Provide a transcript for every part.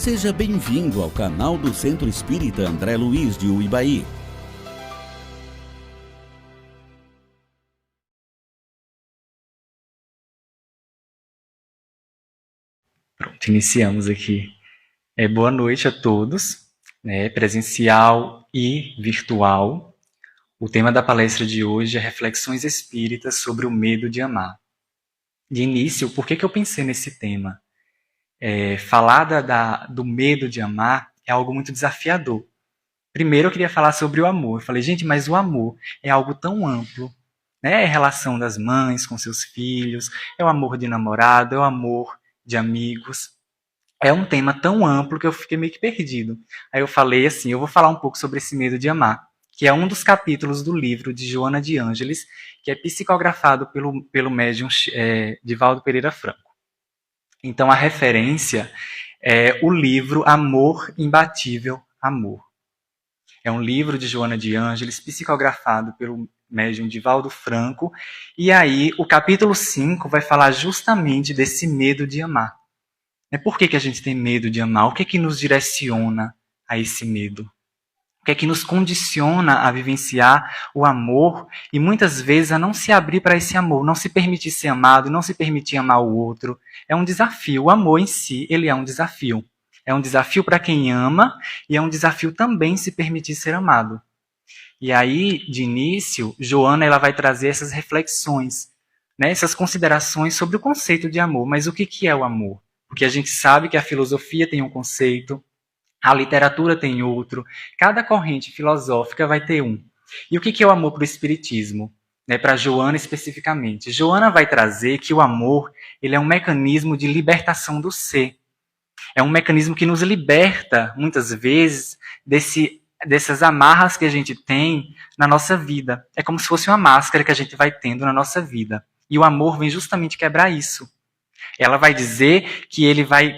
Seja bem-vindo ao canal do Centro Espírita André Luiz de Uibaí. Pronto, iniciamos aqui. Boa noite a todos, presencial e virtual. O tema da palestra de hoje é Reflexões Espíritas sobre o Medo de Amar. De início, por que eu pensei nesse tema? Falar do medo de amar é algo muito desafiador. Primeiro eu queria falar sobre o amor. Eu falei, gente, mas o amor é algo tão amplo. É a relação das mães com seus filhos, é o amor de namorado, é o amor de amigos. É um tema tão amplo que eu fiquei meio que perdido. Aí eu falei assim, eu vou falar um pouco sobre esse medo de amar, que é um dos capítulos do livro de Joana de Ângeles, que é psicografado pelo médium Divaldo Pereira Franco. Então a referência é o livro Amor Imbatível Amor. É um livro de Joana de Ângeles, psicografado pelo médium Divaldo Franco, e aí o capítulo 5 vai falar justamente desse medo de amar. Por que a gente tem medo de amar? O que é que nos direciona a esse medo? O que é que nos condiciona a vivenciar o amor e muitas vezes a não se abrir para esse amor, não se permitir ser amado, não se permitir amar o outro? É um desafio. O amor em si, ele é um desafio. É um desafio para quem ama e é um desafio também se permitir ser amado. E aí, de início, Joana ela vai trazer essas reflexões, essas considerações sobre o conceito de amor. Mas o que é o amor? Porque a gente sabe que a filosofia tem um conceito, a literatura tem outro, cada corrente filosófica vai ter um. E o que é o amor para o Espiritismo? Para Joana especificamente. Joana vai trazer que o amor ele é um mecanismo de libertação do ser. É um mecanismo que nos liberta, muitas vezes, dessas amarras que a gente tem na nossa vida. É como se fosse uma máscara que a gente vai tendo na nossa vida. E o amor vem justamente quebrar isso. Ela vai dizer que ele vai,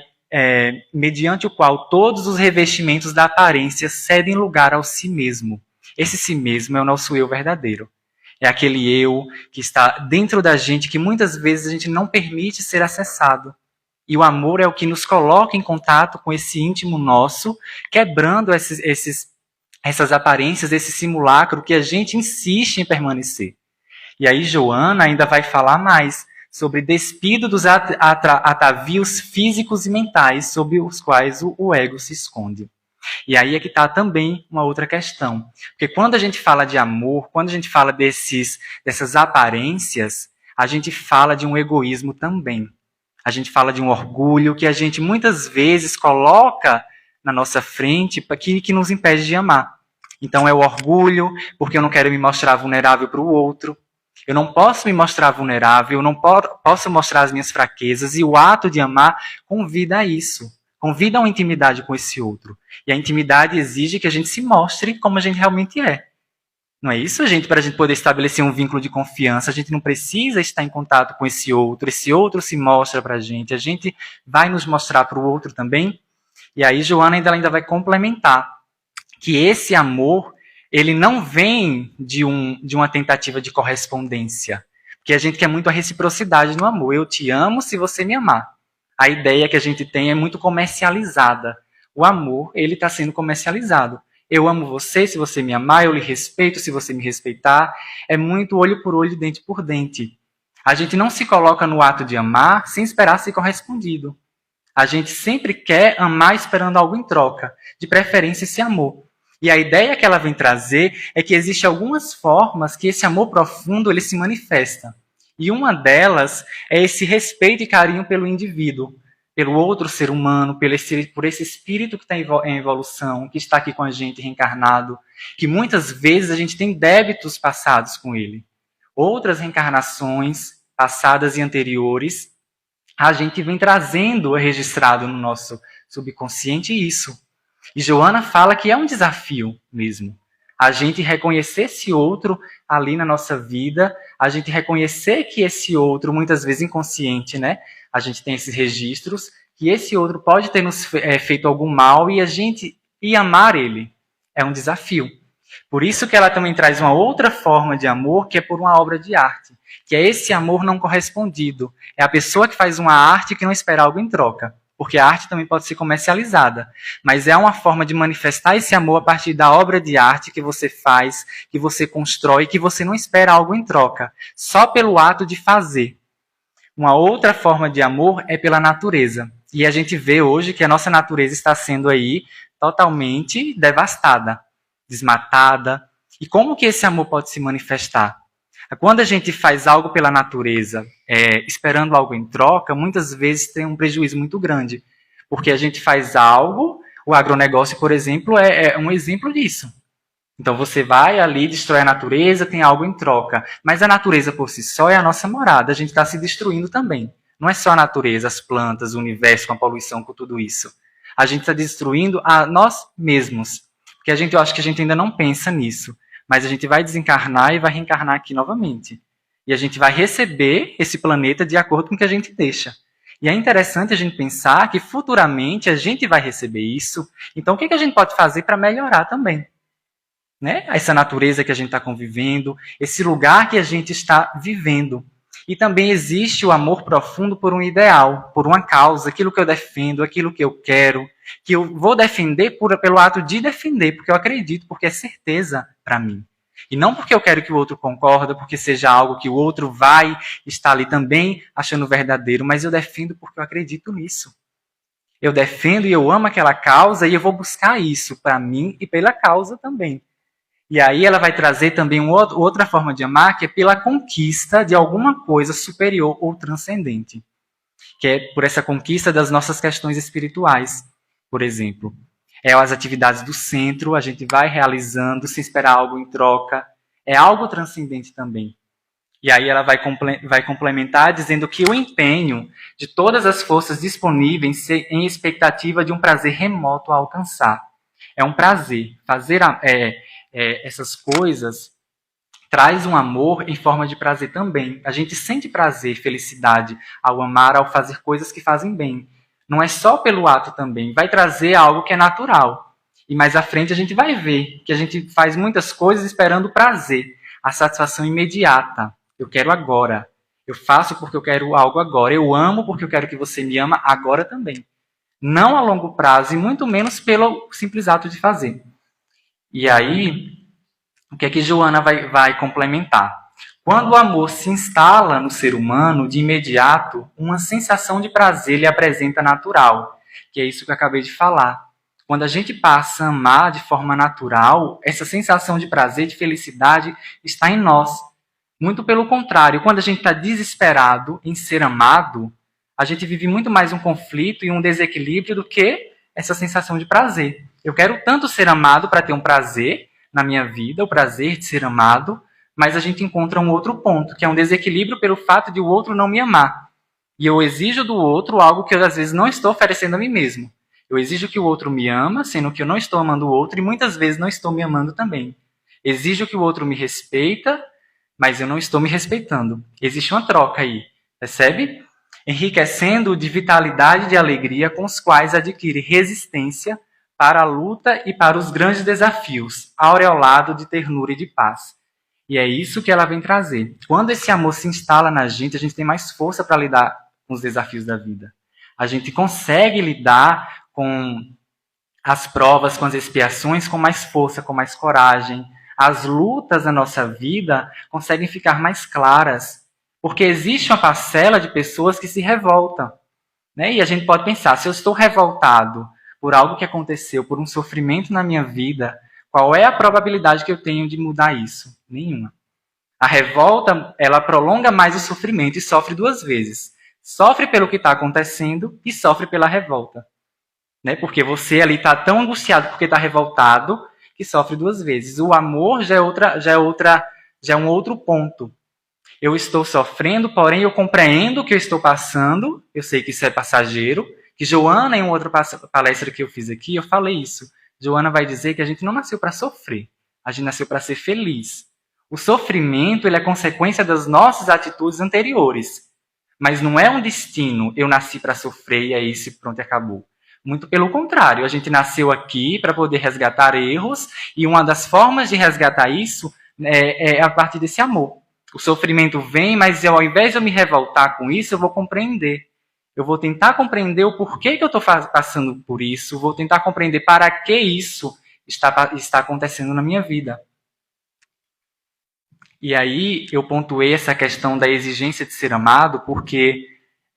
mediante o qual todos os revestimentos da aparência cedem lugar ao si mesmo. Esse si mesmo é o nosso eu verdadeiro. É aquele eu que está dentro da gente, que muitas vezes a gente não permite ser acessado. E o amor é o que nos coloca em contato com esse íntimo nosso, quebrando essas aparências, esse simulacro que a gente insiste em permanecer. E aí Joana ainda vai falar mais sobre despido dos atavios físicos e mentais sobre os quais o ego se esconde. E aí é que está também uma outra questão. Porque quando a gente fala de amor, quando a gente fala dessas aparências, a gente fala de um egoísmo também. A gente fala de um orgulho que a gente muitas vezes coloca na nossa frente que nos impede de amar. Então é o orgulho, porque eu não quero me mostrar vulnerável para o outro. Eu não posso me mostrar vulnerável, eu não posso mostrar as minhas fraquezas, e o ato de amar convida a isso. Convida a uma intimidade com esse outro. E a intimidade exige que a gente se mostre como a gente realmente é. Não é isso, gente? Para a gente poder estabelecer um vínculo de confiança, a gente não precisa estar em contato com esse outro se mostra para a gente vai nos mostrar para o outro também. E aí Joana ainda vai complementar que esse amor, ele não vem de uma tentativa de correspondência. Porque a gente quer muito a reciprocidade no amor. Eu te amo se você me amar. A ideia que a gente tem é muito comercializada. O amor, ele está sendo comercializado. Eu amo você se você me amar, eu lhe respeito se você me respeitar. É muito olho por olho, dente por dente. A gente não se coloca no ato de amar sem esperar ser correspondido. A gente sempre quer amar esperando algo em troca, de preferência esse amor. E a ideia que ela vem trazer é que existem algumas formas que esse amor profundo ele se manifesta. E uma delas é esse respeito e carinho pelo indivíduo, pelo outro ser humano, por esse espírito que está em evolução, que está aqui com a gente reencarnado, que muitas vezes a gente tem débitos passados com ele. Outras reencarnações passadas e anteriores, a gente vem trazendo registrado no nosso subconsciente isso. E Joana fala que é um desafio mesmo. A gente reconhecer esse outro ali na nossa vida, a gente reconhecer que esse outro, muitas vezes inconsciente, a gente tem esses registros, que esse outro pode ter nos feito algum mal e amar ele. É um desafio. Por isso que ela também traz uma outra forma de amor, que é por uma obra de arte, que é esse amor não correspondido. É a pessoa que faz uma arte que não espera algo em troca. porque a arte também pode ser comercializada, mas é uma forma de manifestar esse amor a partir da obra de arte que você faz, que você constrói, que você não espera algo em troca, só pelo ato de fazer. Uma outra forma de amor é pela natureza. E a gente vê hoje que a nossa natureza está sendo aí totalmente devastada, desmatada. E como que esse amor pode se manifestar? Quando a gente faz algo pela natureza, esperando algo em troca, muitas vezes tem um prejuízo muito grande. Porque a gente faz algo, o agronegócio, por exemplo, é um exemplo disso. Então você vai ali, destrói a natureza, tem algo em troca. Mas a natureza por si só é a nossa morada, a gente está se destruindo também. Não é só a natureza, as plantas, o universo com a poluição, com tudo isso. A gente está destruindo a nós mesmos. Porque eu acho que a gente ainda não pensa nisso. Mas a gente vai desencarnar e vai reencarnar aqui novamente. E a gente vai receber esse planeta de acordo com o que a gente deixa. E é interessante a gente pensar que futuramente a gente vai receber isso. Então o que a gente pode fazer para melhorar também? Né? Essa natureza que a gente está convivendo, esse lugar que a gente está vivendo. E também existe o amor profundo por um ideal, por uma causa, aquilo que eu defendo, aquilo que eu quero, que eu vou defender pelo ato de defender, porque eu acredito, porque é certeza para mim. E não porque eu quero que o outro concorda, porque seja algo que o outro vai estar ali também achando verdadeiro, mas eu defendo porque eu acredito nisso. Eu defendo e eu amo aquela causa e eu vou buscar isso para mim e pela causa também. E aí ela vai trazer também outra forma de amar, que é pela conquista de alguma coisa superior ou transcendente. Que é por essa conquista das nossas questões espirituais, por exemplo. As atividades do centro, a gente vai realizando sem esperar algo em troca. É algo transcendente também. E aí ela vai complementar dizendo que o empenho de todas as forças disponíveis em expectativa de um prazer remoto a alcançar. É um prazer. Fazer essas coisas traz um amor em forma de prazer também. A gente sente prazer, felicidade ao amar, ao fazer coisas que fazem bem. Não é só pelo ato também. Vai trazer algo que é natural. E mais à frente a gente vai ver que a gente faz muitas coisas esperando prazer, a satisfação imediata. Eu quero agora. Eu faço porque eu quero algo agora. Eu amo porque eu quero que você me ama agora também. Não a longo prazo e muito menos pelo simples ato de fazer. E aí, o que é que Joana vai complementar? Quando o amor se instala no ser humano, de imediato, uma sensação de prazer lhe apresenta natural, que é isso que eu acabei de falar. Quando a gente passa a amar de forma natural, essa sensação de prazer, de felicidade, está em nós. Muito pelo contrário, quando a gente está desesperado em ser amado, a gente vive muito mais um conflito e um desequilíbrio do que essa sensação de prazer. Eu quero tanto ser amado para ter um prazer na minha vida, o prazer de ser amado, mas a gente encontra um outro ponto, que é um desequilíbrio pelo fato de o outro não me amar. E eu exijo do outro algo que eu, às vezes, não estou oferecendo a mim mesmo. Eu exijo que o outro me ama, sendo que eu não estou amando o outro, e muitas vezes não estou me amando também. Exijo que o outro me respeita, mas eu não estou me respeitando. Existe uma troca aí, percebe? Enriquecendo de vitalidade e de alegria com os quais adquire resistência para a luta e para os grandes desafios, aureolado de ternura e de paz. E é isso que ela vem trazer. Quando esse amor se instala na gente tem mais força para lidar com os desafios da vida. A gente consegue lidar com as provas, com as expiações, com mais força, com mais coragem. As lutas na nossa vida conseguem ficar mais claras, porque existe uma parcela de pessoas que se revoltam. Né? E a gente pode pensar, se eu estou revoltado por algo que aconteceu, por um sofrimento na minha vida, qual é a probabilidade que eu tenho de mudar isso? Nenhuma. A revolta, ela prolonga mais o sofrimento e sofre duas vezes. Sofre pelo que está acontecendo e sofre pela revolta. Né? Porque você ali está tão angustiado porque está revoltado que sofre duas vezes. O amor já é um outro ponto. Eu estou sofrendo, porém eu compreendo o que eu estou passando, eu sei que isso é passageiro, que Joana, em uma outra palestra que eu fiz aqui, eu falei isso. Joana vai dizer que a gente não nasceu para sofrer, a gente nasceu para ser feliz. O sofrimento ele é consequência das nossas atitudes anteriores, mas não é um destino, eu nasci para sofrer e é isso, pronto, acabou. Muito pelo contrário, a gente nasceu aqui para poder resgatar erros, e uma das formas de resgatar isso é a partir desse amor. O sofrimento vem, mas ao invés de eu me revoltar com isso, eu vou compreender. Eu vou tentar compreender o porquê que eu estou passando por isso, vou tentar compreender para que isso está acontecendo na minha vida. E aí eu pontuei essa questão da exigência de ser amado, porque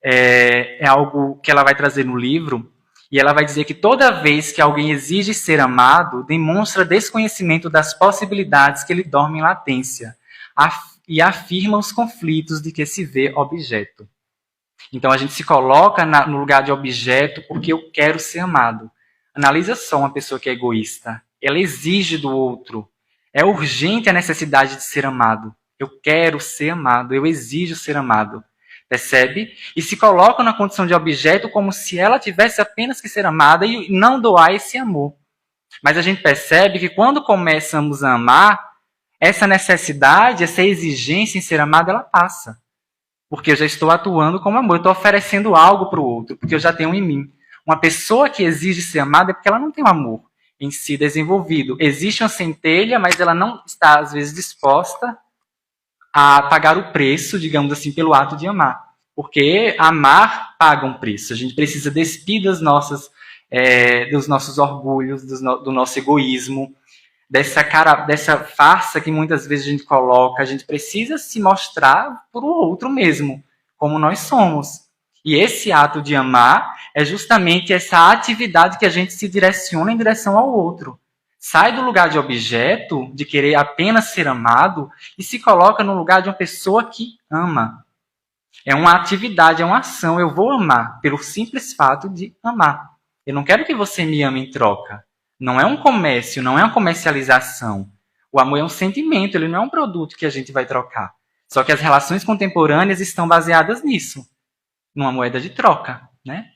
é algo que ela vai trazer no livro, e ela vai dizer que toda vez que alguém exige ser amado, demonstra desconhecimento das possibilidades que lhe dormem em latência, e afirma os conflitos de que se vê objeto. Então a gente se coloca no lugar de objeto porque eu quero ser amado. Analisa só uma pessoa que é egoísta. Ela exige do outro. É urgente a necessidade de ser amado. Eu quero ser amado, eu exijo ser amado. Percebe? E se coloca na condição de objeto como se ela tivesse apenas que ser amada e não doar esse amor. Mas a gente percebe que quando começamos a amar, essa necessidade, essa exigência em ser amado, ela passa. Porque eu já estou atuando como amor, eu estou oferecendo algo para o outro, porque eu já tenho em mim. Uma pessoa que exige ser amada é porque ela não tem um amor em si desenvolvido. Existe uma centelha, mas ela não está, às vezes, disposta a pagar o preço, digamos assim, pelo ato de amar. Porque amar paga um preço. A gente precisa despir dos nossos orgulhos, do nosso egoísmo, dessa farsa que muitas vezes a gente coloca. A gente precisa se mostrar para o outro mesmo, como nós somos. E esse ato de amar é justamente essa atividade que a gente se direciona em direção ao outro. Sai do lugar de objeto, de querer apenas ser amado, e se coloca no lugar de uma pessoa que ama. É uma atividade, é uma ação. Eu vou amar pelo simples fato de amar. Eu não quero que você me ame em troca. Não é um comércio, não é uma comercialização. O amor é um sentimento, ele não é um produto que a gente vai trocar. Só que as relações contemporâneas estão baseadas nisso, numa moeda de troca, né?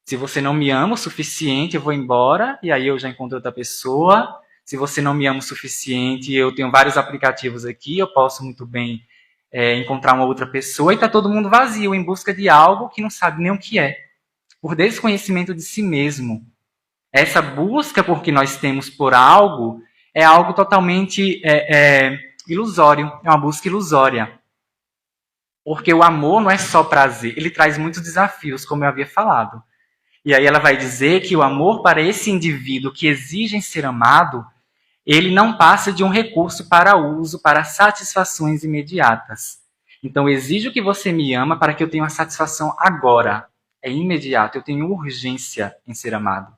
Se você não me ama o suficiente, eu vou embora e aí eu já encontro outra pessoa. Se você não me ama o suficiente, eu tenho vários aplicativos aqui, eu posso muito bem encontrar uma outra pessoa e está todo mundo vazio, em busca de algo que não sabe nem o que é, por desconhecimento de si mesmo. Essa busca por que nós temos por algo é algo totalmente ilusório, é uma busca ilusória. Porque o amor não é só prazer, ele traz muitos desafios, como eu havia falado. E aí ela vai dizer que o amor para esse indivíduo que exige ser amado, ele não passa de um recurso para uso, para satisfações imediatas. Então, eu exijo que você me ama para que eu tenha uma satisfação agora. É imediato, eu tenho urgência em ser amado.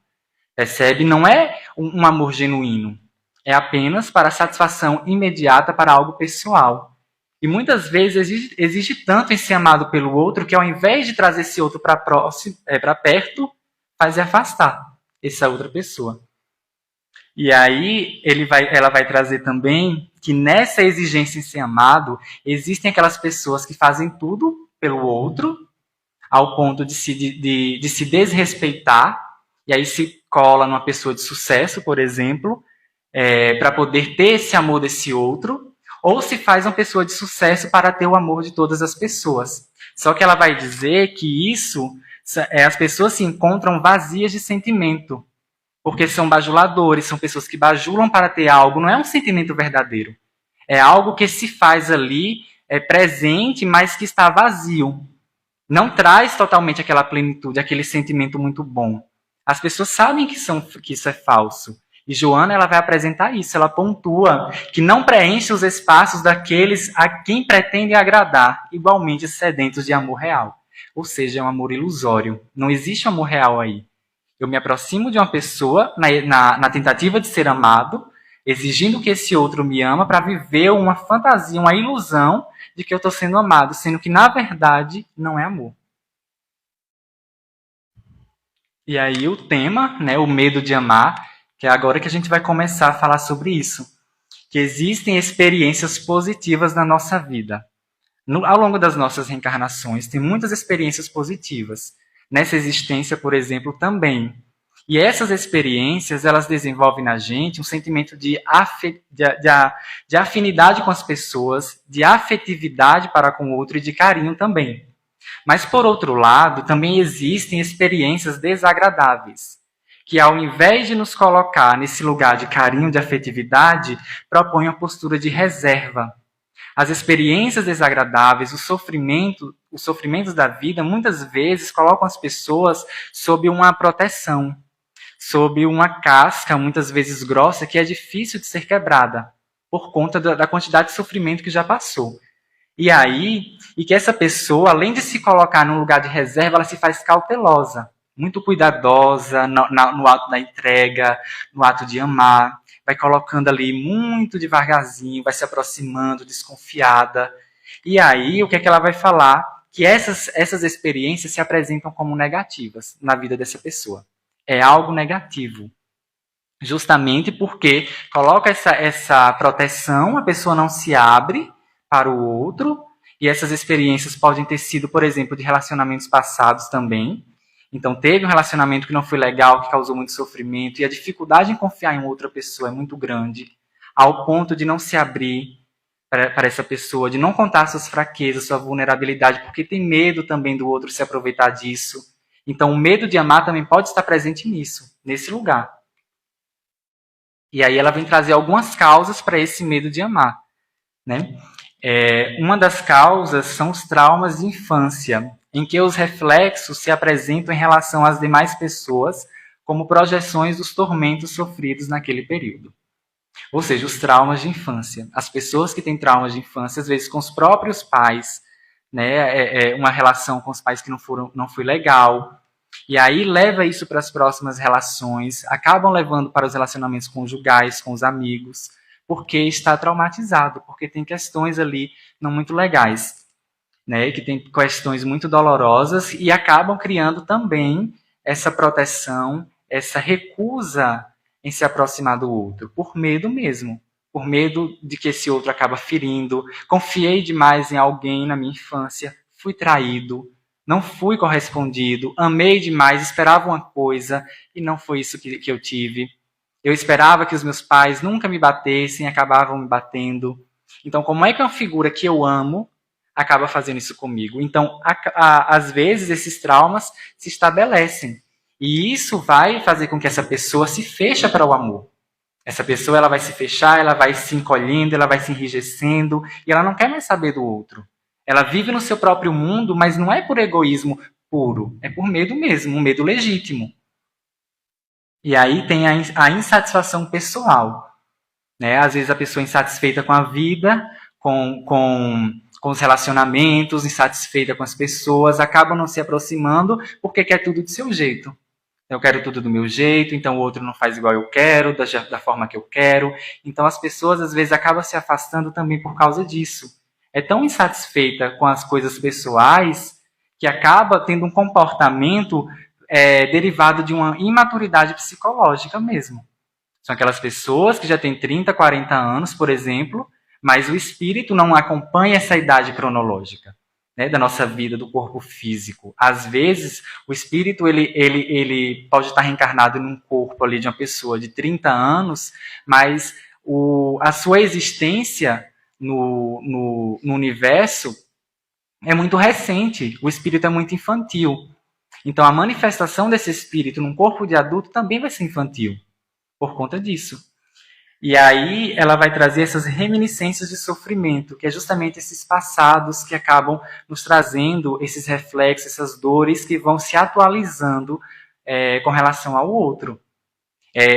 Percebe? Não é um amor genuíno. É apenas para satisfação imediata, para algo pessoal. E muitas vezes exige tanto em ser amado pelo outro que ao invés de trazer esse outro para perto, faz afastar essa outra pessoa. E aí ela vai trazer também que nessa exigência em ser amado, existem aquelas pessoas que fazem tudo pelo outro, ao ponto de se desrespeitar, e aí se cola numa pessoa de sucesso, por exemplo, para poder ter esse amor desse outro, ou se faz uma pessoa de sucesso para ter o amor de todas as pessoas. Só que ela vai dizer que as pessoas se encontram vazias de sentimento, porque são bajuladores, são pessoas que bajulam para ter algo, não é um sentimento verdadeiro. É algo que se faz ali, presente, mas que está vazio. Não traz totalmente aquela plenitude, aquele sentimento muito bom. As pessoas sabem que isso é falso. E Joana ela vai apresentar isso, ela pontua que não preenche os espaços daqueles a quem pretendem agradar, igualmente sedentos de amor real. Ou seja, é um amor ilusório. Não existe amor real aí. Eu me aproximo de uma pessoa na tentativa de ser amado, exigindo que esse outro me ama para viver uma fantasia, uma ilusão de que eu estou sendo amado, sendo que, na verdade, não é amor. E aí o tema, né, o medo de amar, que é agora que a gente vai começar a falar sobre isso. Que existem experiências positivas na nossa vida. Ao longo das nossas reencarnações, tem muitas experiências positivas. Nessa existência, por exemplo, também. E essas experiências, elas desenvolvem na gente um sentimento de afinidade com as pessoas, de afetividade para com o outro e de carinho também. Mas, por outro lado, também existem experiências desagradáveis, que ao invés de nos colocar nesse lugar de carinho, de afetividade, propõem uma postura de reserva. As experiências desagradáveis, os sofrimentos da vida, muitas vezes colocam as pessoas sob uma proteção, sob uma casca, muitas vezes grossa, que é difícil de ser quebrada, por conta da quantidade de sofrimento que já passou. E que essa pessoa, além de se colocar num lugar de reserva, ela se faz cautelosa, muito cuidadosa no ato da entrega, no ato de amar, vai colocando ali muito devagarzinho, vai se aproximando, desconfiada. E aí, o que é que ela vai falar? Que essas experiências se apresentam como negativas na vida dessa pessoa. É algo negativo. Justamente porque coloca essa proteção, a pessoa não se abre para o outro, e essas experiências podem ter sido, por exemplo, de relacionamentos passados também. Então, teve um relacionamento que não foi legal, que causou muito sofrimento, e a dificuldade em confiar em outra pessoa é muito grande, ao ponto de não se abrir para essa pessoa, de não contar suas fraquezas, sua vulnerabilidade, porque tem medo também do outro se aproveitar disso. Então, o medo de amar também pode estar presente nisso, nesse lugar. E aí ela vem trazer algumas causas para esse medo de amar, né? Uma das causas são os traumas de infância, em que os reflexos se apresentam em relação às demais pessoas como projeções dos tormentos sofridos naquele período. Ou seja, os traumas de infância. As pessoas que têm traumas de infância, às vezes com os próprios pais, né, uma relação com os pais que não foi legal, e aí leva isso para as próximas relações, acabam levando para os relacionamentos conjugais, com os amigos, porque está traumatizado, porque tem questões ali não muito legais, né, que tem questões muito dolorosas e acabam criando também essa proteção, essa recusa em se aproximar do outro, por medo mesmo, por medo de que esse outro acaba ferindo. Confiei demais em alguém na minha infância, fui traído, não fui correspondido, amei demais, esperava uma coisa e não foi isso que eu tive. Eu esperava que os meus pais nunca me batessem, acabavam me batendo. Então, como é que uma figura que eu amo acaba fazendo isso comigo? Então, às vezes, esses traumas se estabelecem. E isso vai fazer com que essa pessoa se feche para o amor. Essa pessoa ela vai se fechar, ela vai se encolhendo, ela vai se enrijecendo, e ela não quer mais saber do outro. Ela vive no seu próprio mundo, mas não é por egoísmo puro, é por medo mesmo, um medo legítimo. E aí tem a insatisfação pessoal. Né? Às vezes a pessoa é insatisfeita com a vida, com os relacionamentos, insatisfeita com as pessoas, acaba não se aproximando porque quer tudo do seu jeito. Eu quero tudo do meu jeito, então o outro não faz igual eu quero, da forma que eu quero. Então as pessoas às vezes acabam se afastando também por causa disso. É tão insatisfeita com as coisas pessoais que acaba tendo um comportamento derivado de uma imaturidade psicológica mesmo. São aquelas pessoas que já têm 30, 40 anos, por exemplo, mas o espírito não acompanha essa idade cronológica, né, da nossa vida, do corpo físico. Às vezes, o espírito ele pode estar reencarnado num corpo ali de uma pessoa de 30 anos, mas a sua existência no universo é muito recente. O espírito é muito infantil. Então, a manifestação desse espírito num corpo de adulto também vai ser infantil, por conta disso. E aí ela vai trazer essas reminiscências de sofrimento, que é justamente esses passados que acabam nos trazendo esses reflexos, essas dores que vão se atualizando com relação ao outro.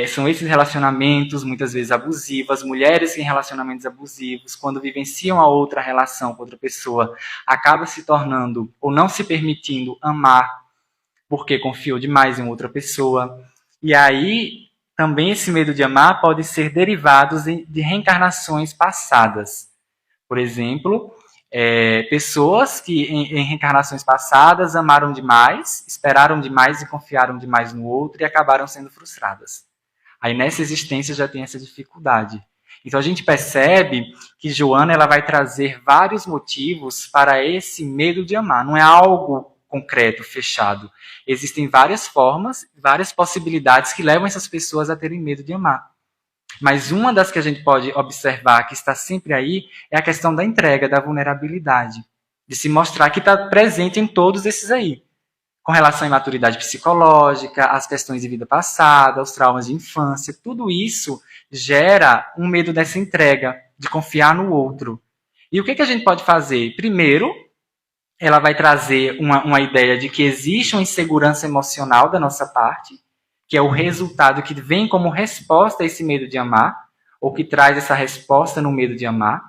São esses relacionamentos, muitas vezes abusivos, as mulheres em relacionamentos abusivos, quando vivenciam a outra relação com outra pessoa, acaba se tornando, ou não se permitindo amar, porque confiou demais em outra pessoa. E aí também esse medo de amar pode ser derivado de reencarnações passadas. Por exemplo, pessoas que em reencarnações passadas amaram demais, esperaram demais e confiaram demais no outro e acabaram sendo frustradas. Aí nessa existência já tem essa dificuldade. Então a gente percebe que Joana ela vai trazer vários motivos para esse medo de amar. Não é algo concreto, fechado. Existem várias formas, várias possibilidades que levam essas pessoas a terem medo de amar. Mas uma das que a gente pode observar que está sempre aí é a questão da entrega, da vulnerabilidade. De se mostrar que está presente em todos esses aí. Com relação à imaturidade psicológica, às questões de vida passada, aos traumas de infância, tudo isso gera um medo dessa entrega, de confiar no outro. E o que a gente pode fazer? Primeiro, ela vai trazer uma ideia de que existe uma insegurança emocional da nossa parte, que é o resultado que vem como resposta a esse medo de amar, ou que traz essa resposta no medo de amar.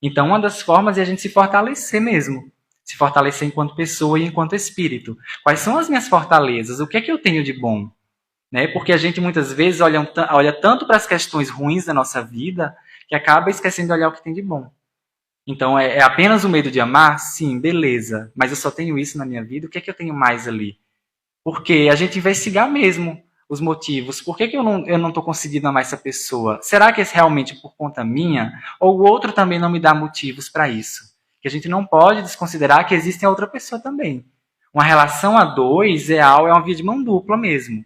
Então, uma das formas é a gente se fortalecer mesmo. Se fortalecer enquanto pessoa e enquanto espírito. Quais são as minhas fortalezas? O que é que eu tenho de bom? Né? Porque a gente muitas vezes olha tanto para as questões ruins da nossa vida que acaba esquecendo de olhar o que tem de bom. Então, é apenas o medo de amar? Sim, beleza. Mas eu só tenho isso na minha vida, o que é que eu tenho mais ali? Porque a gente investigar mesmo os motivos. Por que eu não estou conseguindo amar essa pessoa? Será que é realmente por conta minha? Ou o outro também não me dá motivos para isso? Que a gente não pode desconsiderar que existe a outra pessoa também. Uma relação a dois é uma via de mão dupla mesmo.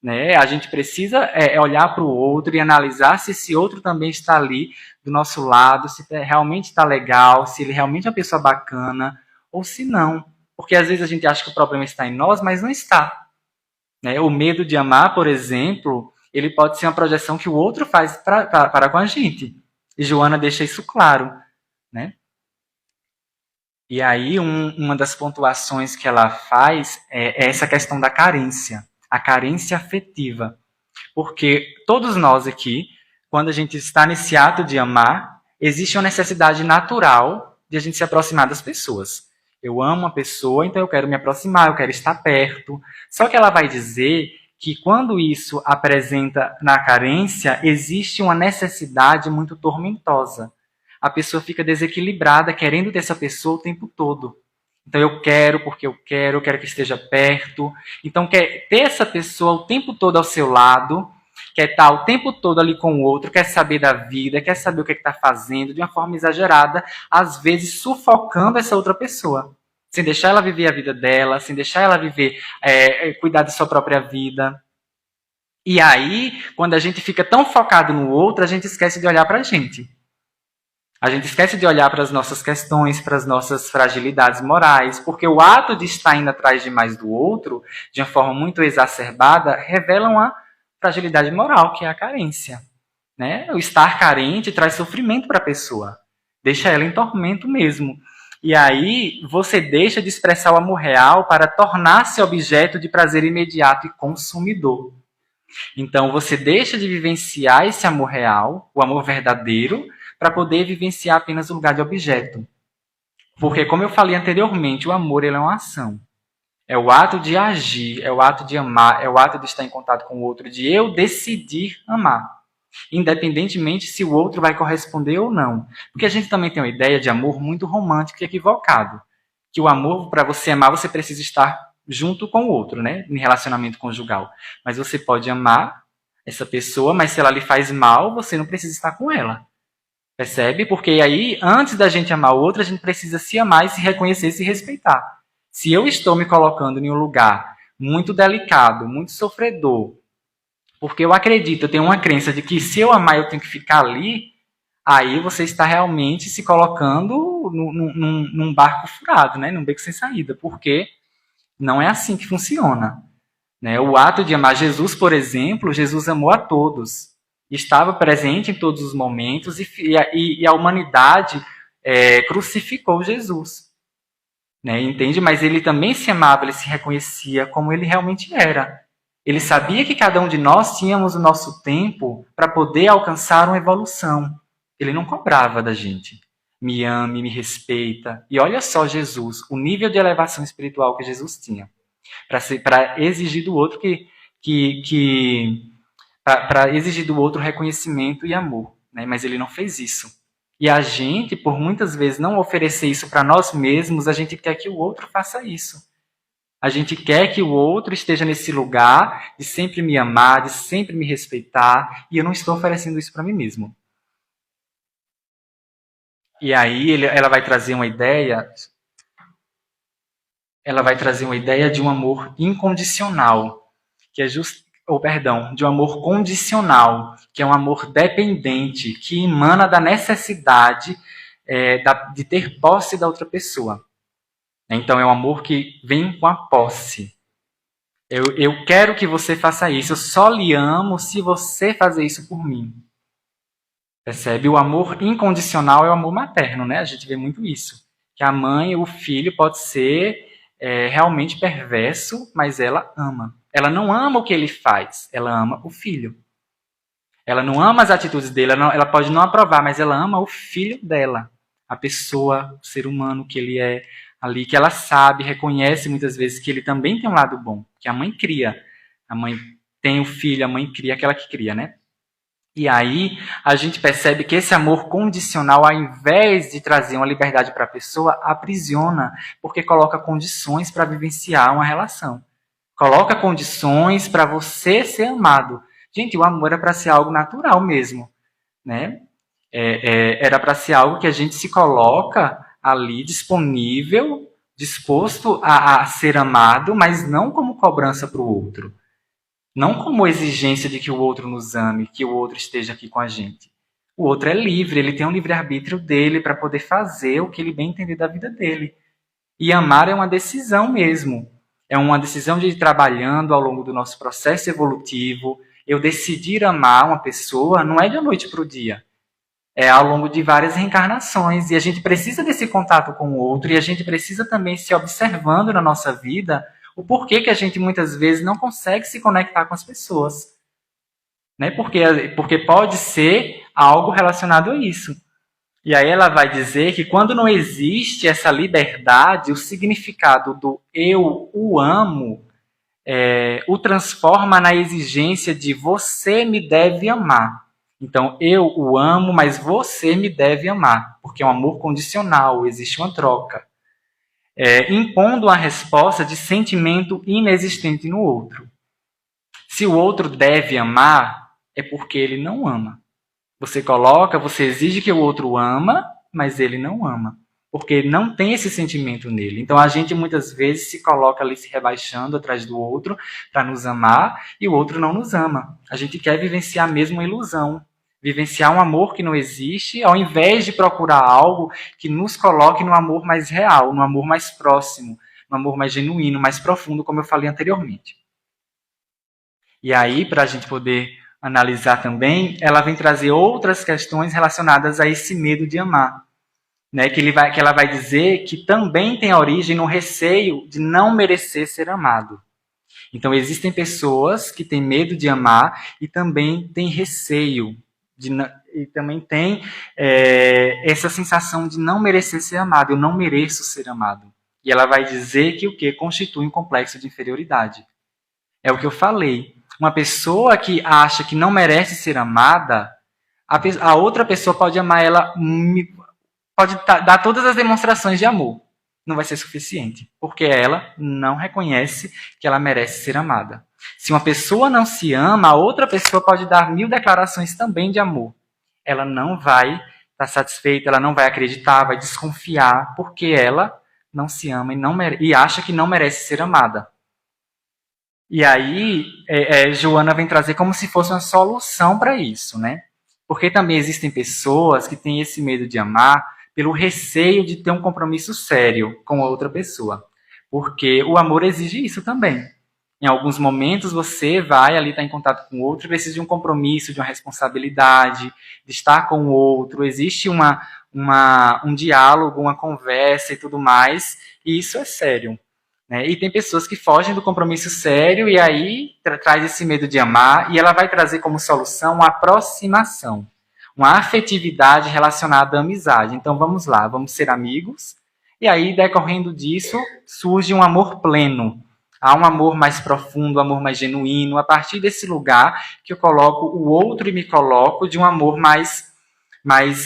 Né? A gente precisa olhar para o outro e analisar se esse outro também está ali do nosso lado, se realmente está legal, se ele realmente é uma pessoa bacana, ou se não. Porque às vezes a gente acha que o problema está em nós, mas não está. Né? O medo de amar, por exemplo, ele pode ser uma projeção que o outro faz para com a gente. E Joana deixa isso claro. Né? E aí, uma das pontuações que ela faz é essa questão da carência. A carência afetiva. Porque todos nós aqui, quando a gente está nesse ato de amar, existe uma necessidade natural de a gente se aproximar das pessoas. Eu amo uma pessoa, então eu quero me aproximar, eu quero estar perto. Só que ela vai dizer que quando isso apresenta na carência, existe uma necessidade muito tormentosa. A pessoa fica desequilibrada, querendo ter essa pessoa o tempo todo. Então eu quero porque eu quero que esteja perto. Então quer ter essa pessoa o tempo todo ao seu lado, quer estar o tempo todo ali com o outro, quer saber da vida, quer saber o que está fazendo, de uma forma exagerada, às vezes sufocando essa outra pessoa. Sem deixar ela viver a vida dela, sem deixar ela viver, cuidar da sua própria vida. E aí, quando a gente fica tão focado no outro, a gente esquece de olhar para a gente. A gente esquece de olhar para as nossas questões, para as nossas fragilidades morais, porque o ato de estar indo atrás demais do outro, de uma forma muito exacerbada, revela uma fragilidade moral, que é a carência. Né? O estar carente traz sofrimento para a pessoa, deixa ela em tormento mesmo. E aí você deixa de expressar o amor real para tornar-se objeto de prazer imediato e consumidor. Então você deixa de vivenciar esse amor real, o amor verdadeiro, para poder vivenciar apenas o lugar de objeto. Porque, como eu falei anteriormente, o amor ele é uma ação. É o ato de agir, é o ato de amar, é o ato de estar em contato com o outro, de eu decidir amar. Independentemente se o outro vai corresponder ou não. Porque a gente também tem uma ideia de amor muito romântico e equivocado. Que o amor, para você amar, você precisa estar junto com o outro, né? Em relacionamento conjugal. Mas você pode amar essa pessoa, mas se ela lhe faz mal, você não precisa estar com ela. Percebe? Porque aí, antes da gente amar o outro, a gente precisa se amar e se reconhecer e se respeitar. Se eu estou me colocando em um lugar muito delicado, muito sofredor, porque eu acredito, eu tenho uma crença de que se eu amar eu tenho que ficar ali, aí você está realmente se colocando num barco furado, né? Num beco sem saída, porque não é assim que funciona. Né? O ato de amar Jesus, por exemplo, Jesus amou a todos. Estava presente em todos os momentos e a humanidade crucificou Jesus. Né? Entende? Mas ele também se amava, ele se reconhecia como ele realmente era. Ele sabia que cada um de nós tínhamos o nosso tempo para poder alcançar uma evolução. Ele não cobrava da gente. Me ame, me respeita. E olha só Jesus, o nível de elevação espiritual que Jesus tinha. Para exigir do outro para exigir do outro reconhecimento e amor, né? Mas ele não fez isso. E a gente, por muitas vezes não oferecer isso para nós mesmos, a gente quer que o outro faça isso. A gente quer que o outro esteja nesse lugar de sempre me amar, de sempre me respeitar, e eu não estou oferecendo isso para mim mesmo. E aí ela vai trazer uma ideia, de um amor incondicional, que é de um amor condicional, que é um amor dependente, que emana da necessidade de ter posse da outra pessoa. Então é um amor que vem com a posse. Eu quero que você faça isso, eu só lhe amo se você fazer isso por mim. Percebe? O amor incondicional é o amor materno, né? A gente vê muito isso. Que a mãe, o filho pode ser realmente perverso, mas ela ama. Ela não ama o que ele faz, ela ama o filho. Ela não ama as atitudes dele, ela pode não aprovar, mas ela ama o filho dela. A pessoa, o ser humano que ele é ali, que ela sabe, reconhece muitas vezes que ele também tem um lado bom. Que a mãe cria. A mãe tem o filho, a mãe cria, aquela que cria, né? E aí a gente percebe que esse amor condicional, ao invés de trazer uma liberdade para a pessoa, aprisiona, porque coloca condições para vivenciar uma relação. Coloca condições para você ser amado. Gente, o amor é para ser algo natural mesmo, né? Era para ser algo que a gente se coloca ali disponível, disposto a ser amado, mas não como cobrança para o outro. Não como exigência de que o outro nos ame, que o outro esteja aqui com a gente. O outro é livre, ele tem um livre-arbítrio dele para poder fazer o que ele bem entender da vida dele. E amar é uma decisão mesmo. É uma decisão de ir trabalhando ao longo do nosso processo evolutivo. Eu decidir amar uma pessoa não é de uma noite para o dia. É ao longo de várias reencarnações. E a gente precisa desse contato com o outro e a gente precisa também se observando na nossa vida o porquê que a gente muitas vezes não consegue se conectar com as pessoas. Né? Porque pode ser algo relacionado a isso. E aí ela vai dizer que quando não existe essa liberdade, o significado do eu o amo o transforma na exigência de você me deve amar. Então, eu o amo, mas você me deve amar, porque é um amor condicional, existe uma troca. Impondo uma resposta de sentimento inexistente no outro. Se o outro deve amar, é porque ele não ama. Você exige que o outro ama, mas ele não ama. Porque não tem esse sentimento nele. Então a gente muitas vezes se coloca ali se rebaixando atrás do outro para nos amar e o outro não nos ama. A gente quer vivenciar mesmo uma ilusão. Vivenciar um amor que não existe, ao invés de procurar algo que nos coloque no amor mais real, no amor mais próximo, no amor mais genuíno, mais profundo, como eu falei anteriormente. E aí, para a gente poder analisar também, ela vem trazer outras questões relacionadas a esse medo de amar. Né, que ela vai dizer que também tem origem no receio de não merecer ser amado. Então, existem pessoas que têm medo de amar e também têm receio, e também tem essa sensação de não merecer ser amado. Eu não mereço ser amado. E ela vai dizer que o que constitui um complexo de inferioridade. É o que eu falei. Uma pessoa que acha que não merece ser amada, a outra pessoa pode amar ela, pode dar todas as demonstrações de amor. Não vai ser suficiente, porque ela não reconhece que ela merece ser amada. Se uma pessoa não se ama, a outra pessoa pode dar 1000 declarações também de amor. Ela não vai estar satisfeita, ela não vai acreditar, vai desconfiar, porque ela não se ama e acha que não merece ser amada. E aí, Joana vem trazer como se fosse uma solução para isso, né? Porque também existem pessoas que têm esse medo de amar pelo receio de ter um compromisso sério com a outra pessoa. Porque o amor exige isso também. Em alguns momentos você vai ali estar em contato com o outro e precisa de um compromisso, de uma responsabilidade, de estar com o outro. Existe um diálogo, uma conversa e tudo mais, e isso é sério. Né? E tem pessoas que fogem do compromisso sério e aí traz esse medo de amar, e ela vai trazer como solução uma aproximação, uma afetividade relacionada à amizade. Então vamos lá, vamos ser amigos, e aí decorrendo disso surge um amor pleno. Há um amor mais profundo, um amor mais genuíno, a partir desse lugar que eu coloco o outro e me coloco de um amor mais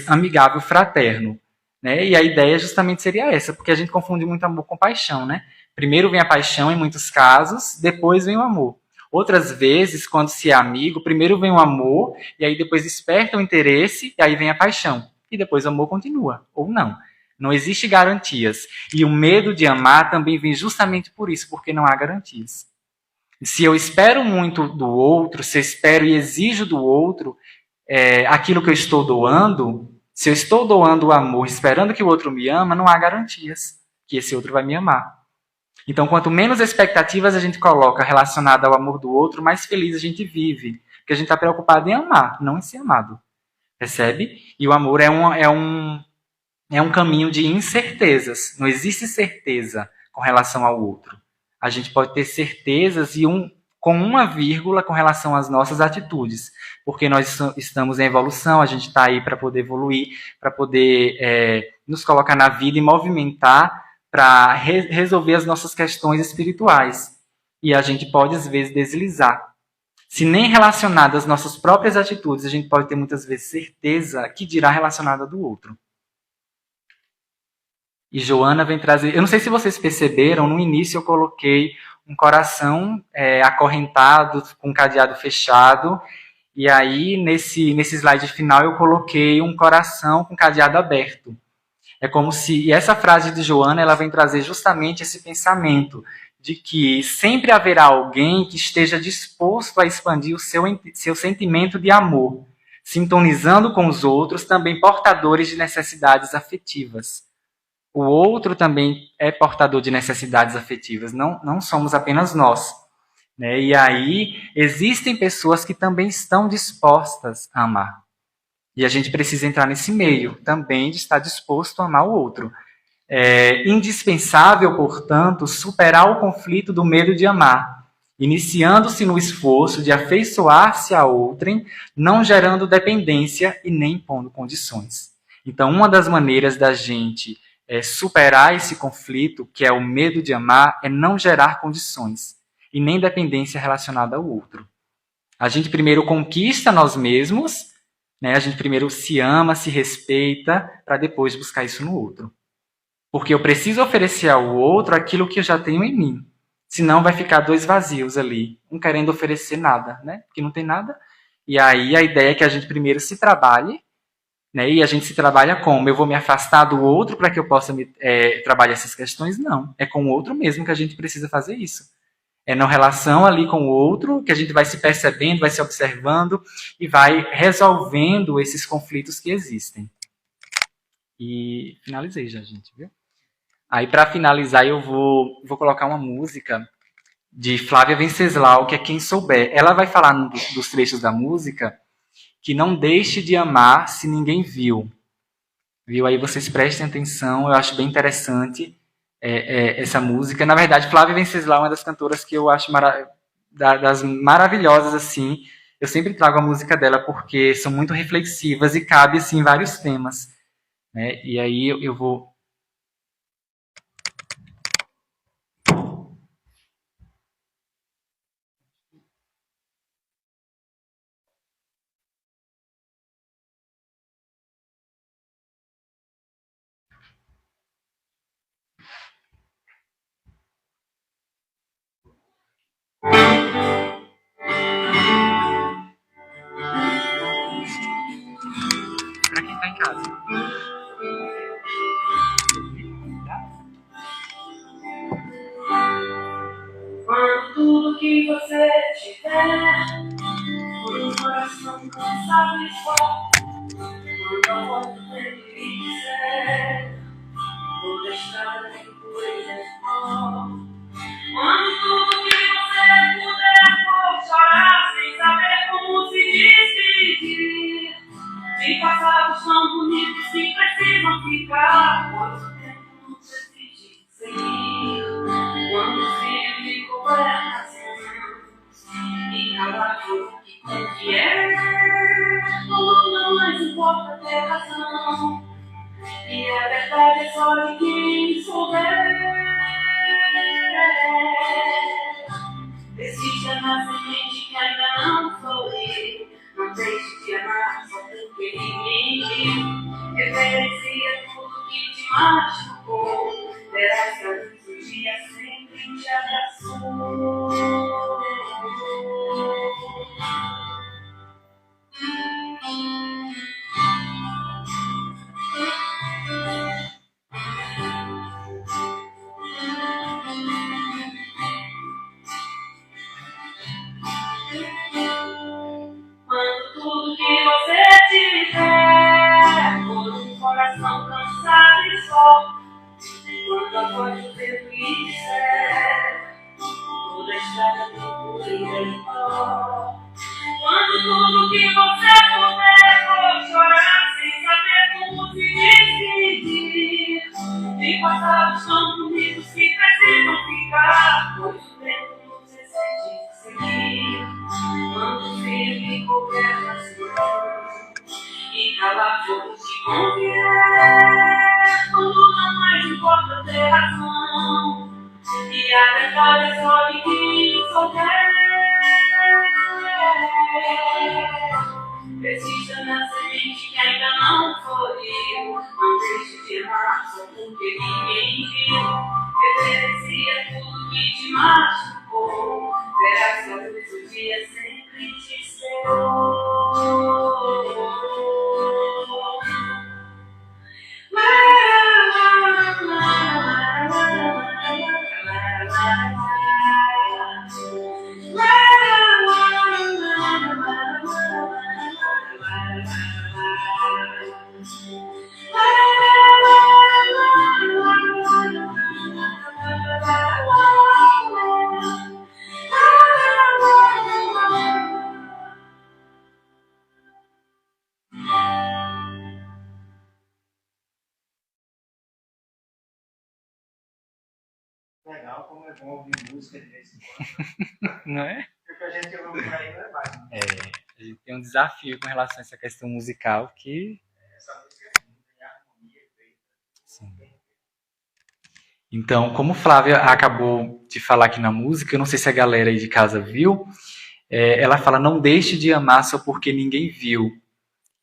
amigável, fraterno. Né? E a ideia justamente seria essa, porque a gente confunde muito amor com paixão, né? Primeiro vem a paixão em muitos casos, depois vem o amor. Outras vezes, quando se é amigo, primeiro vem o amor, e aí depois desperta o interesse, e aí vem a paixão. E depois o amor continua, ou não. Não existe garantias. E o medo de amar também vem justamente por isso, porque não há garantias. Se eu espero muito do outro, se eu espero e exijo do outro aquilo que eu estou doando, se eu estou doando o amor esperando que o outro me ama, não há garantias que esse outro vai me amar. Então, quanto menos expectativas a gente coloca relacionada ao amor do outro, mais feliz a gente vive. Porque a gente está preocupado em amar, não em ser amado. percebe? E o amor é um caminho de incertezas. Não existe certeza com relação ao outro. A gente pode ter certezas com uma vírgula com relação às nossas atitudes, porque nós estamos em evolução, a gente está aí para poder evoluir, para poder nos colocar na vida e movimentar para resolver as nossas questões espirituais. E a gente pode, às vezes, deslizar. Se nem relacionado às nossas próprias atitudes, a gente pode ter muitas vezes certeza que dirá relacionada do outro. E Joana vem trazer... Eu não sei se vocês perceberam, no início eu coloquei um coração acorrentado, com um cadeado fechado, e aí nesse slide final eu coloquei um coração com cadeado aberto. É como se... E essa frase de Joana, ela vem trazer justamente esse pensamento de que sempre haverá alguém que esteja disposto a expandir o seu sentimento de amor, sintonizando com os outros, também portadores de necessidades afetivas. O outro também é portador de necessidades afetivas, não somos apenas nós. Né? E aí existem pessoas que também estão dispostas a amar. E a gente precisa entrar nesse meio também de estar disposto a amar o outro. É indispensável, portanto, superar o conflito do medo de amar, iniciando-se no esforço de afeiçoar-se a outrem, não gerando dependência e nem impondo condições. Então, uma das maneiras da gente superar esse conflito, que é o medo de amar, é não gerar condições e nem dependência relacionada ao outro. A gente primeiro conquista nós mesmos, né? A gente primeiro se ama, se respeita, para depois buscar isso no outro. Porque eu preciso oferecer ao outro aquilo que eu já tenho em mim. Senão vai ficar dois vazios ali, um querendo oferecer nada, né? Porque não tem nada. E aí a ideia é que a gente primeiro se trabalhe, né? E a gente se trabalha como? Eu vou me afastar do outro para que eu possa trabalhar essas questões? Não. É com o outro mesmo que a gente precisa fazer isso. É na relação ali com o outro que a gente vai se percebendo, vai se observando e vai resolvendo esses conflitos que existem. E finalizei já, gente, viu? Aí, para finalizar, eu vou colocar uma música de Flávia Venceslau, que é Quem Souber. Ela vai falar dos trechos da música que não deixe de amar se ninguém viu. Viu? Aí vocês prestem atenção, eu acho bem interessante essa música. Na verdade, Flávia Venceslau é uma das cantoras que eu acho das maravilhosas, assim. Eu sempre trago a música dela porque são muito reflexivas e cabe, assim, em vários temas. Né? E aí eu vou... Para quem está em casa. Quando tudo que você tiver por um coração cansado e só, quando a voz do tempo lhe disser toda estrada tem coisas só. Quando tudo que você puder for chorar sem saber como se despedir de passados tão bonitos que precisam ficar, pois o tempo não se exige sem ir. Quando o frio me coberta e calado que com que quando não mais importa ter razão, e a verdade é só de quem souber. Existe na semente que ainda não foi. Não deixe de amar só porque ninguém viu. Reverencia tudo que te machucou. Terás que a luz do dia sempre te abraçou. Quando tudo que você tiver por um coração cansado e só, quando a voz do vento lhe disser toda estrada tem poeira e pó, quando tudo que você puder for chorar de qualquer nação. E calar todos de confiar quando não mais importa ter razão. E a verdade é só de quem souber. Persista na semente que ainda não floriu. Não deixe de amar só porque ninguém viu. Reverencia tudo que te machucou. Verás que a luz do dia sempre te cercou. Legal, como é bom ouvir música de vez em quando. Não é? Porque a gente ouve por aí não é mais. A gente tem um desafio com relação a essa questão musical que... Essa música é linda, tem harmonia feita. Sim. Então, como Flávia acabou de falar aqui na música, eu não sei se a galera aí de casa viu, ela fala, não deixe de amar só porque ninguém viu.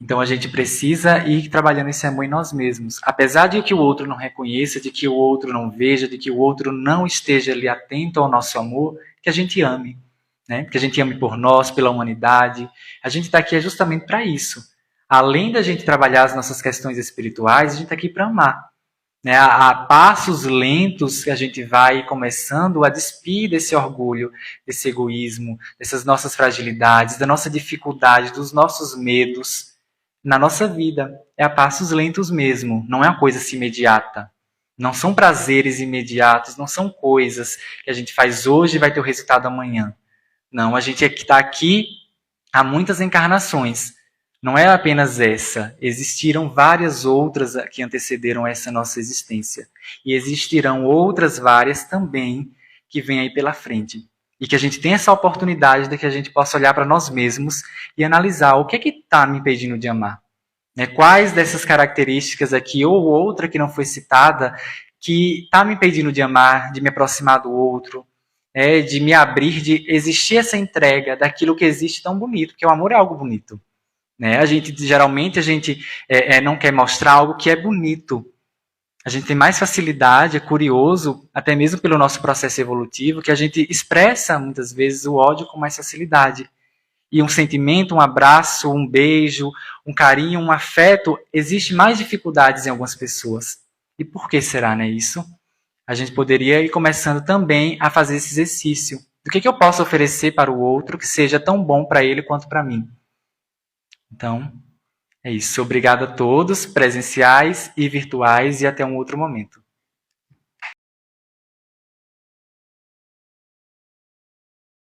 Então a gente precisa ir trabalhando esse amor em nós mesmos. Apesar de que o outro não reconheça, de que o outro não veja, de que o outro não esteja ali atento ao nosso amor, que a gente ame. Né? Que a gente ame por nós, pela humanidade. A gente está aqui justamente para isso. Além da gente trabalhar as nossas questões espirituais, a gente está aqui para amar. Né? A passos lentos que a gente vai começando a despir desse orgulho, desse egoísmo, dessas nossas fragilidades, da nossa dificuldade, dos nossos medos. Na nossa vida, é a passos lentos mesmo, não é uma coisa assim imediata. Não são prazeres imediatos, não são coisas que a gente faz hoje e vai ter o resultado amanhã. Não, a gente está aqui há muitas encarnações. Não é apenas essa, existiram várias outras que antecederam essa nossa existência. E existirão outras várias também que vêm aí pela frente. E que a gente tenha essa oportunidade de que a gente possa olhar para nós mesmos e analisar o que está me impedindo de amar. Né? Quais dessas características aqui, ou outra que não foi citada, que está me impedindo de amar, de me aproximar do outro, de me abrir, de existir essa entrega daquilo que existe tão bonito, porque o amor é algo bonito. Né? Geralmente a gente não quer mostrar algo que é bonito. A gente tem mais facilidade, é curioso, até mesmo pelo nosso processo evolutivo, que a gente expressa muitas vezes o ódio com mais facilidade. E um sentimento, um abraço, um beijo, um carinho, um afeto, existe mais dificuldades em algumas pessoas. E por que será, né, isso? A gente poderia ir começando também a fazer esse exercício. Do que eu posso oferecer para o outro que seja tão bom para ele quanto para mim? Então, é isso. Obrigado a todos, presenciais e virtuais, e até um outro momento.